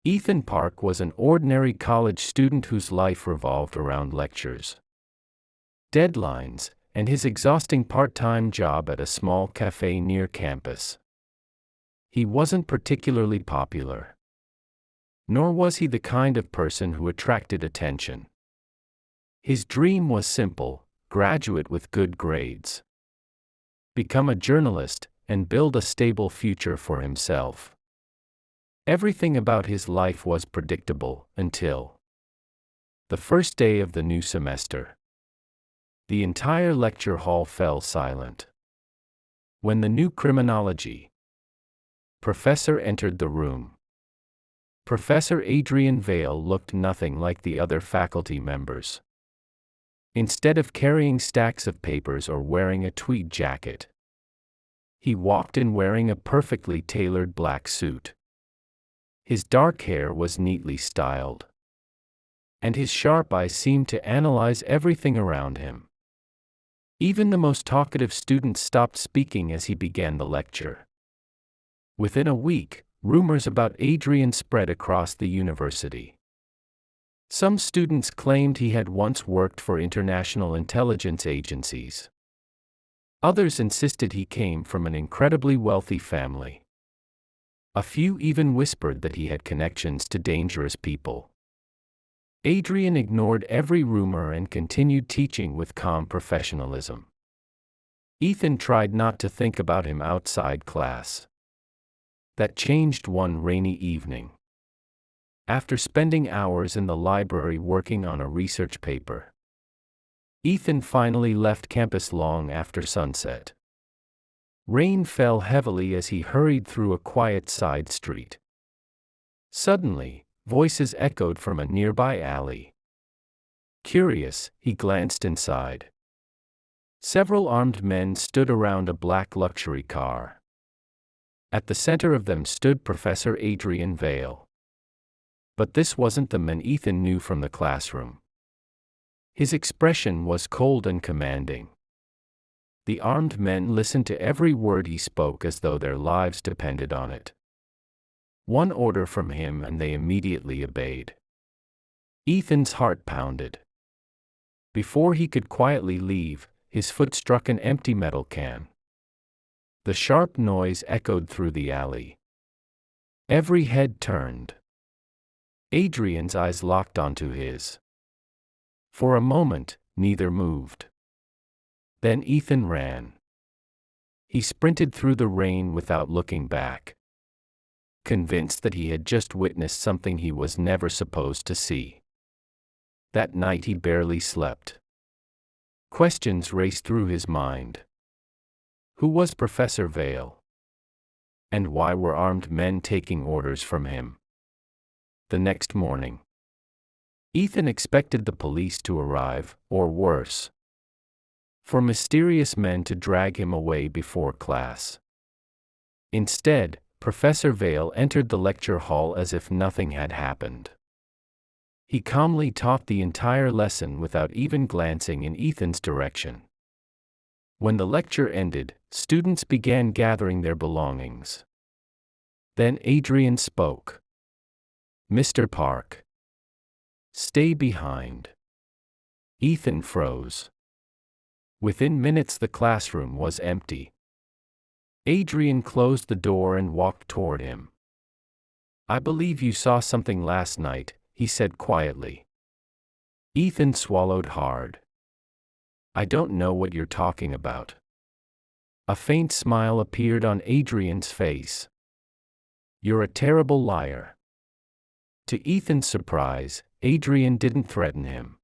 Ethan Park was an ordinary college student whose life revolved around lectures, deadlines, and his exhausting part-time job at a small cafe near campus. He wasn't particularly popular. Nor was he the kind of person who attracted attention. His dream was simple: graduate with good grades, become a journalist, and build a stable future for himself. Everything about his life was predictable until the first day of the new semester. The entire lecture hall fell silent. When the new criminology professor entered the room, Professor Adrian Vale looked nothing like the other faculty members. Instead of carrying stacks of papers or wearing a tweed jacket, he walked in wearing a perfectly tailored black suit. His dark hair was neatly styled, and his sharp eyes seemed to analyze everything around him. Even the most talkative students stopped speaking as he began the lecture. Within a week, rumors about Adrian spread across the university. Some students claimed he had once worked for international intelligence agencies. Others insisted he came from an incredibly wealthy family. A few even whispered that he had connections to dangerous people. Adrian ignored every rumor and continued teaching with calm professionalism. Ethan tried not to think about him outside class. That changed one rainy evening. After spending hours in the library working on a research paper, Ethan finally left campus long after sunset. Rain fell heavily as he hurried through a quiet side street. Suddenly, voices echoed from a nearby alley. Curious, he glanced inside. Several armed men stood around a black luxury car. At the center of them stood Professor Adrian Vale. But this wasn't the man Ethan knew from the classroom. His expression was cold and commanding. The armed men listened to every word he spoke as though their lives depended on it. One order from him and they immediately obeyed. Ethan's heart pounded. Before he could quietly leave, his foot struck an empty metal can. The sharp noise echoed through the alley. Every head turned. Adrian's eyes locked onto his. For a moment, neither moved. Then Ethan ran. He sprinted through the rain without looking back, convinced that he had just witnessed something he was never supposed to see. That night he barely slept. Questions raced through his mind. Who was Professor Vale? And why were armed men taking orders from him? The next morning, Ethan expected the police to arrive, or worse, for mysterious men to drag him away before class. Instead, Professor Vale entered the lecture hall as if nothing had happened. He calmly taught the entire lesson without even glancing in Ethan's direction. When the lecture ended, students began gathering their belongings. Then Adrian spoke. "Mr. Park, stay behind." Ethan froze. Within minutes the classroom was empty. Adrian closed the door and walked toward him. "I believe you saw something last night," he said quietly. Ethan swallowed hard. "I don't know what you're talking about." A faint smile appeared on Adrian's face. "You're a terrible liar." To Ethan's surprise, Adrian didn't threaten him.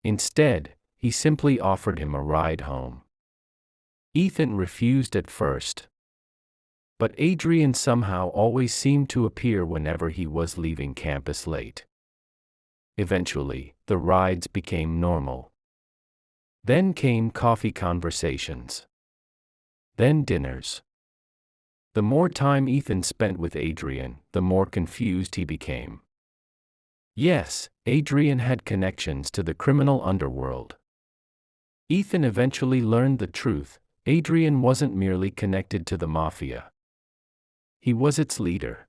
Instead, he simply offered him a ride home. Ethan refused at first. But Adrian somehow always seemed to appear whenever he was leaving campus late. Eventually, the rides became normal. Then came coffee conversations. Then dinners. The more time Ethan spent with Adrian, the more confused he became. Yes, Adrian had connections to the criminal underworld. Ethan eventually learned the truth: Adrian wasn't merely connected to the Mafia. He was its leader.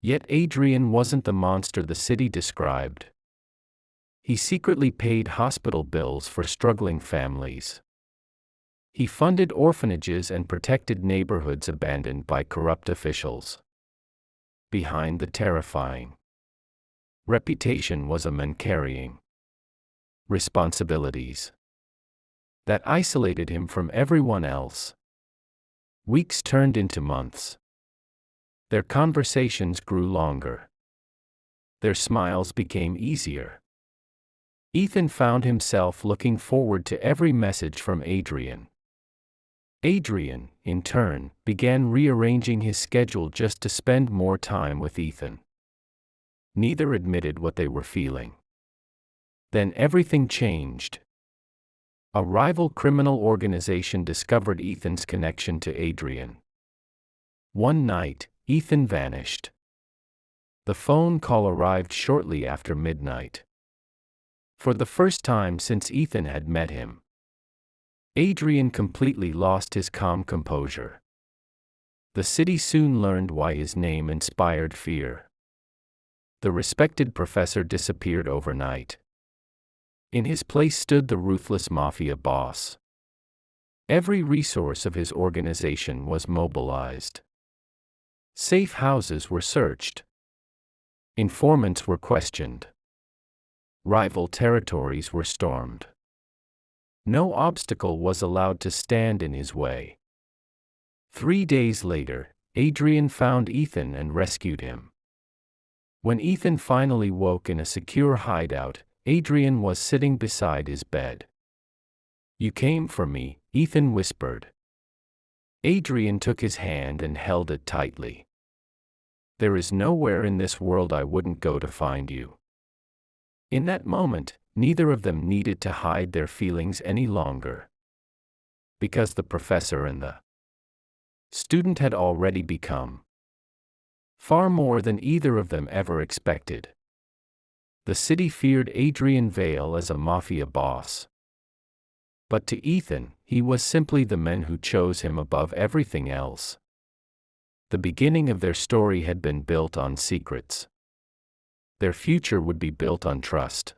Yet Adrian wasn't the monster the city described. He secretly paid hospital bills for struggling families. He funded orphanages and protected neighborhoods abandoned by corrupt officials. Behind the terrifying reputation was a man carrying responsibilities that isolated him from everyone else. Weeks turned into months. Their conversations grew longer. Their smiles became easier. Ethan found himself looking forward to every message from Adrian. Adrian, in turn, began rearranging his schedule just to spend more time with Ethan. Neither admitted what they were feeling. Then everything changed. A rival criminal organization discovered Ethan's connection to Adrian. One night, Ethan vanished. The phone call arrived shortly after midnight. For the first time since Ethan had met him, Adrian completely lost his calm composure. The city soon learned why his name inspired fear. The respected professor disappeared overnight. In his place stood the ruthless Mafia boss. Every resource of his organization was mobilized. Safe houses were searched. Informants were questioned. Rival territories were stormed. No obstacle was allowed to stand in his way. 3 days later, Adrian found Ethan and rescued him. When Ethan finally woke in a secure hideout, Adrian was sitting beside his bed. "You came for me," Ethan whispered. Adrian took his hand and held it tightly. "There is nowhere in this world I wouldn't go to find you." In that moment, neither of them needed to hide their feelings any longer. Because the professor and the student had already become far more than either of them ever expected. The city feared Adrian Vale as a Mafia boss. But to Ethan, he was simply the man who chose him above everything else. The beginning of their story had been built on secrets. Their future would be built on trust.